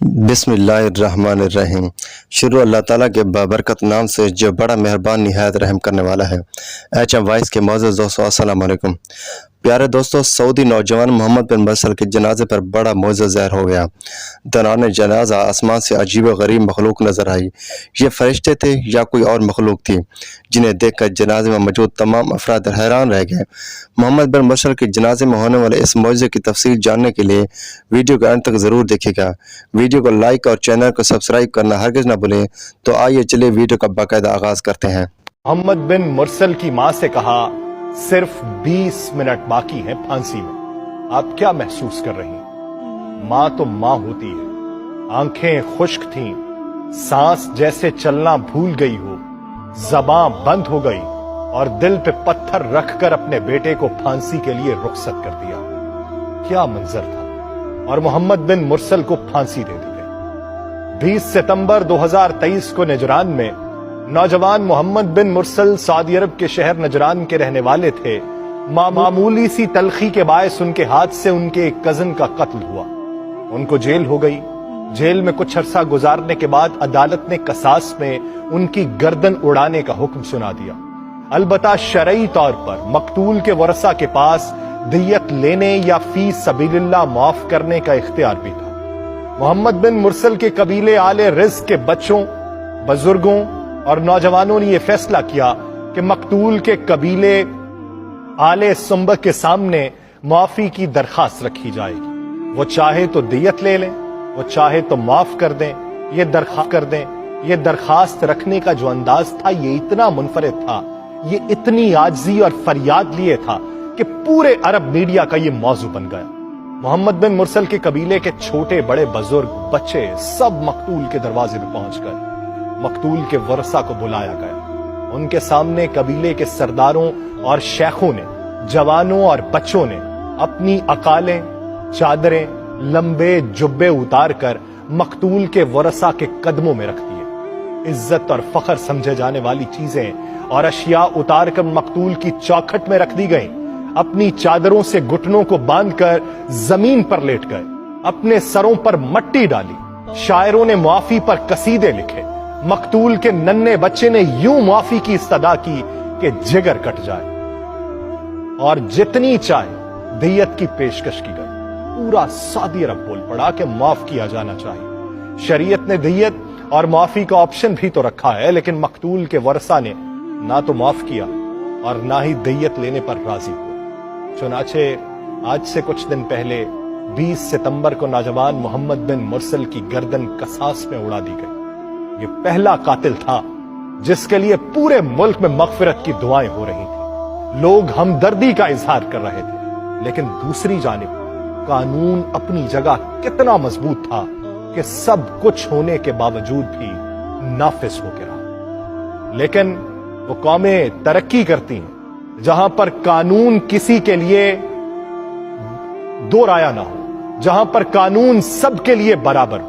बिस्मिल्लाहिर्रहमानिर्रहीम। शुरू अल्लाह ताला के बाबरकत नाम से जो बड़ा मेहरबान निहायत रहम करने वाला है। एचएम वॉइस के मौजूद दोस्तों अस्सलाम वालेकुम। प्यारे दोस्तों, सऊदी नौजवान मोहम्मद बिन मरसल के जनाजे पर बड़ा मौजज़ा ज़ाहिर हो गया। दौरान जनाजा आसमान से अजीब व गरीब मखलूक नज़र आई। ये फरिश्ते थे या कोई और मखलूक थी, जिन्हें देखकर जनाजे में मौजूद तमाम अफराद हैरान रह गए। मोहम्मद बिन मरसल के जनाजे में होने वाले इस मौजज़े की तफसील जानने के लिए वीडियो को अंत तक ज़रूर देखिएगा। वीडियो को लाइक और चैनल को सब्सक्राइब करना हरगिज़ न भूलें। तो आइए चलिए वीडियो का बाकायदा आगाज़ करते हैं। मोहम्मद बिन मुरसल की मां से कहा, सिर्फ 20 मिनट बाकी हैं फांसी में, आप क्या महसूस कर रही हैं? मां तो मां होती है। आंखें खुश्क थीं, सांस जैसे चलना भूल गई हो, ज़बां बंद हो गई और दिल पे पत्थर रखकर अपने बेटे को फांसी के लिए रुखसत कर दिया। क्या मंजर था। और मोहम्मद बिन मुरसल को फांसी दे दी गई। 20 सितंबर 2023 को नजरान में नौजवान मोहम्मद बिन मुरसल सऊदी अरब के शहर नजरान के रहने वाले थे। मामूली सी तलखी के बायस उनके हाथ से उनके एक कजन का कत्ल हुआ। उनको जेल हो गई। जेल में कुछ अरसा गुजारने के बाद अदालत ने कसास में उनकी गर्दन उड़ाने का हुक्म सुना दिया। अलबत्ता शरई तौर पर मकतूल के वरसा के पास दियत लेने या फी सबीलिल्लाह माफ करने का इख्तियार भी था। मोहम्मद बिन मुरसल के कबीले आले रिज़्क के बच्चों, बुजुर्गों और नौजवानों ने यह फैसला किया कि मकतूल के कबीले आले सुंबह के सामने माफी की दरखास्त रखी जाएगी। वो चाहे तो दियत ले लें, वो चाहे तो माफ कर दें, ये दरखास्त रखने का जो अंदाज था ये इतना मुनफरिद था, ये इतनी आजिज़ी और फरियाद लिए था कि पूरे अरब मीडिया का ये मौजू बन गया। मोहम्मद बिन मुरसल के कबीले के छोटे बड़े बुजुर्ग बच्चे सब मकतूल के दरवाजे पे पहुंच गए। मकतूल के वरसा को बुलाया गया। उनके सामने कबीले के सरदारों और शेखों ने, जवानों और बच्चों ने अपनी अकालें, चादरें, लंबे जुब्बे उतार कर मकतूल के वरसा के कदमों में रख दिए। इज्जत और फख्र समझे जाने वाली चीजें और अशिया उतार कर मकतूल की चौखट में रख दी गई। अपनी चादरों से घुटनों को बांधकर जमीन पर लेट गए। अपने सरों पर मट्टी डाली। शायरों ने मुआफी पर कसीदे लिखे। मकतूल के नन्हे बच्चे ने यूं मुआफी की इस्तदा की कि जिगर कट जाए और जितनी चाहे दियत की पेशकश की गई। पूरा सऊदी अरब बोल पड़ा कि माफ किया जाना चाहिए। शरीयत ने दियत और माफी का ऑप्शन भी तो रखा है, लेकिन मकतूल के वरसा ने ना तो माफ किया और ना ही दियत लेने पर राजी हुए। चुनाचे आज से कुछ दिन पहले 20 सितंबर को नौजवान मोहम्मद बिन मुरसल की गर्दन कसास में उड़ा दी गई। ये पहला कातिल था जिसके लिए पूरे मुल्क में मगफिरत की दुआएं हो रही थी। लोग हमदर्दी का इजहार कर रहे थे, लेकिन दूसरी जानिब कानून अपनी जगह कितना मजबूत था कि सब कुछ होने के बावजूद भी नाफिज होकर रहा। लेकिन वो कौमें तरक्की करती हैं जहां पर कानून किसी के लिए दो राया ना हो, जहां पर कानून सबके लिए बराबर हो।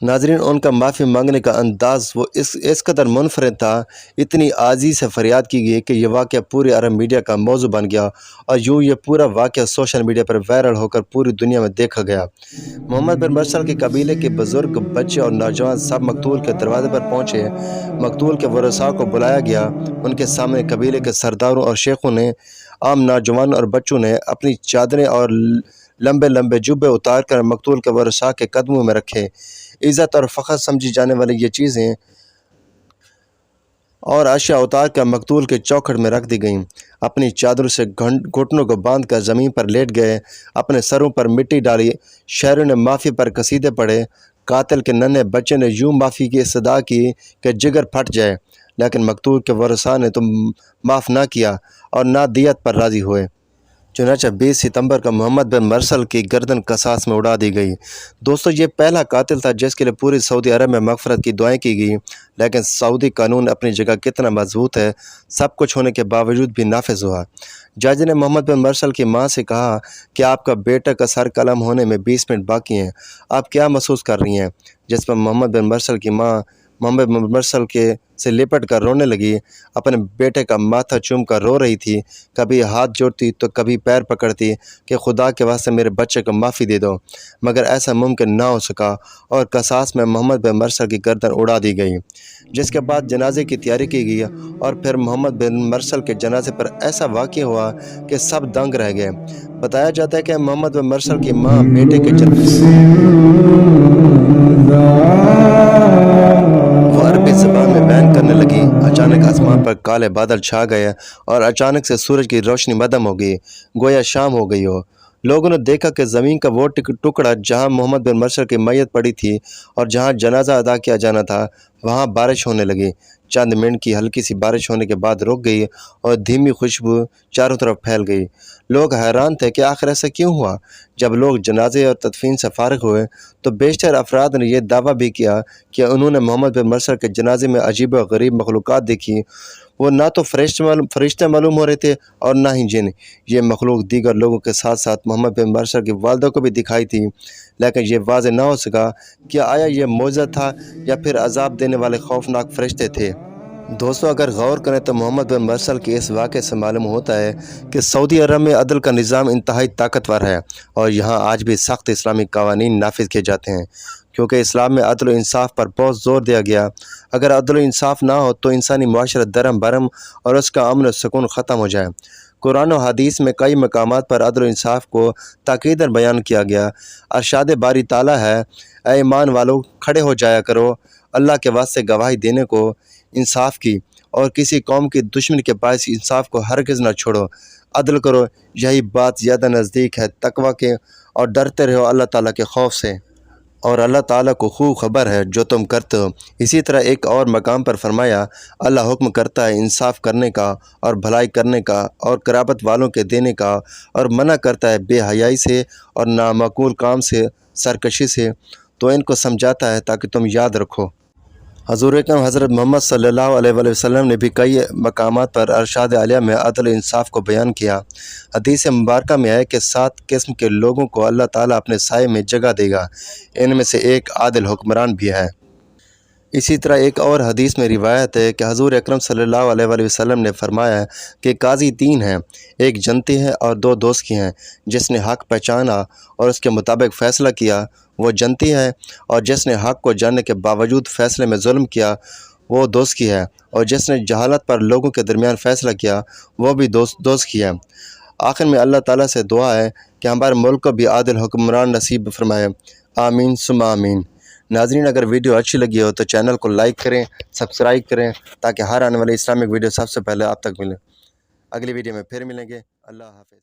नाजरीन, उनका माफ़ी मांगने का अंदाज़ वो इस कदर मुनफरिद था, इतनी आजी से फरियाद की गई कि यह वाक़या पूरे अरब मीडिया का मौजू बन गया और यूँ ये पूरा वाक़या सोशल मीडिया पर वायरल होकर पूरी दुनिया में देखा गया। मोहम्मद बिन मरसल के कबीले के बुज़ुर्ग, बच्चे और नौजवान सब मकतूल के दरवाजे पर पहुँचे। मकतूल के वरसा को बुलाया गया। उनके सामने कबीले के सरदारों और शेखों ने, आम नौजवानों और बच्चों ने अपनी चादरें और लंबे लंबे जुब्बे उतार कर मकतूल के वरसा के कदमों में रखे। इज़्ज़त और फ़ख्र समझी जाने वाली ये चीज़ें और अशिया उतार कर मकतूल के चौखट में रख दी गईं। अपनी चादरों से घुटनों को बांध कर ज़मीन पर लेट गए। अपने सरों पर मिट्टी डाली। शायरों ने माफ़ी पर कसीदे पढ़े। कातिल के नन्हे बच्चे ने यूं माफ़ी की इस्तदा की कि जिगर फट जाए, लेकिन मकतूल के वरसा ने तो माफ़ ना किया और ना दियत पर राज़ी हुए। चुनांचे 20 सितंबर का मोहम्मद बिन मरसल की गर्दन कसास में उड़ा दी गई। दोस्तों, ये पहला कातिल था जिसके लिए पूरी सऊदी अरब में मगफरत की दुआएं की गई, लेकिन सऊदी कानून अपनी जगह कितना मजबूत है, सब कुछ होने के बावजूद भी नाफिज हुआ। जज ने मोहम्मद बिन मरसल की मां से कहा कि आपका बेटा का सर कलम होने में 20 मिनट बाकी हैं, आप क्या महसूस कर रही हैं? जिस पर मोहम्मद बिन मरसल की मां मोहम्मद बिन मरसल के से लिपट कर रोने लगी। अपने बेटे का माथा चूम कर रो रही थी। कभी हाथ जोड़ती तो कभी पैर पकड़ती कि खुदा के वास्ते मेरे बच्चे को माफ़ी दे दो, मगर ऐसा मुमकिन ना हो सका और कसास में मोहम्मद बिन मरसल की गर्दन उड़ा दी गई। जिसके बाद जनाजे की तैयारी की गई और फिर मोहम्मद बिन मरसल के जनाजे पर ऐसा वाक़या हुआ कि सब दंग रह गए। बताया जाता है कि मोहम्मद बिन मरसल की माँ बेटे के वो अरबी ज़बान में बयान करने लगी। अचानक आसमान पर काले बादल छा गए और अचानक से सूरज की रोशनी मदम हो गई, गोया शाम हो गई हो। लोगों ने देखा कि ज़मीन का वो टुकड़ा जहां मोहम्मद बिन मरसल की मैयत पड़ी थी और जहां जनाजा अदा किया जाना था, वहां बारिश होने लगी। चंद मिनट की हल्की सी बारिश होने के बाद रुक गई और धीमी खुशबू चारों तरफ फैल गई। लोग हैरान थे कि आखिर ऐसा क्यों हुआ। जब लोग जनाजे और तदफीन से फारिग हुए तो बेशतर अफराद ने यह दावा भी किया कि उन्होंने मोहम्मद बिन मरसल के जनाजे में अजीब व गरीब मखलूक़ात देखी। वो ना तो फरिश्ते मालूम हो रहे थे और ना ही जिन। ये मखलूक दीगर लोगों के साथ साथ मोहम्मद बिन मरसल की वालदा को भी दिखाई थी, लेकिन ये वाज़ेह ना हो सका कि आया ये मौजज़ा था या फिर अजाब देने वाले खौफनाक फरिश्ते थे। दोस्तों, अगर गौर करें तो मोहम्मद बिन मरसल के इस वाक़े से मालूम होता है कि सऊदी अरब में अदल का निज़ाम इंतहाई ताकतवर है और यहाँ आज भी सख्त इस्लामी क़वानीन नाफिज किए जाते हैं, क्योंकि इस्लाम में अदल व इंसाफ पर बहुत ज़ोर दिया गया। अगर अदल व इंसाफ ना हो तो इंसानी माशरत दरम बरम और उसका अमन व सुकून ख़त्म हो जाए। कुरान और हदीस में कई मकामात पर अदल व इंसाफ को ताकीदन बयान किया गया। अरशाद बारी ताला है, ऐ ईमान वालों खड़े हो जाया करो, अल्लाह के वास्ते गवाही देने को, इंसाफ की, और किसी कौम की दुश्मनी के बायस इंसाफ को हरगिज़ न छोड़ो, अदल करो, यही बात ज़्यादा नज़दीक है तकवा के, और डरते रहो अल्लाह ताला के खौफ से, और अल्लाह ताला को खूब खबर है जो तुम करते हो। इसी तरह एक और मकाम पर फरमाया, अल्लाह हुक्म करता है इंसाफ करने का और भलाई करने का और कराबत वालों के देने का, और मना करता है बेहयाई से और नामाकूल काम से, सरकशी से। तो इनको समझाता है ताकि तुम याद रखो। हज़ूर अकरम हज़रत मोहम्मद सल्लल्लाहु अलैहि वसल्लम ने भी कई मकामात पर अरशाद आलिया में अदल इंसाफ को बयान किया। हदीस मुबारका में है कि 7 किस्म के लोगों को अल्लाह ताला अपने साए में जगह देगा, इनमें से एक आदिल हुक्मरान भी है। इसी तरह एक और हदीस में रिवायत है कि हज़ूर अकरम सल्लल्लाहु अलैहि वसल्लम ने फरमाया कि काजी 3 हैं, एक जनती है और 2 दोस्त की हैं। जिसने हक़ पहचाना और उसके मुताबिक फ़ैसला किया वो जनती है, और जिसने हक़ को जानने के बावजूद फ़ैसले में जुल्म किया वो दोस्त की है, और जिसने जहालत पर लोगों के दरमियान फ़ैसला किया वो भी दोस्त की है। आखिर में अल्लाह ताला से दुआ है कि हमारे मुल्क को भी आदिल हुक्मरान नसीब फरमाए। आमीन सुम्मा आमीन। नाज़रीन, अगर वीडियो अच्छी लगी हो तो चैनल को लाइक करें, सब्सक्राइब करें, ताकि हर आने वाली इस्लामिक वीडियो सबसे पहले आप तक मिले। अगली वीडियो में फिर मिलेंगे। अल्लाह हाफ़िज़।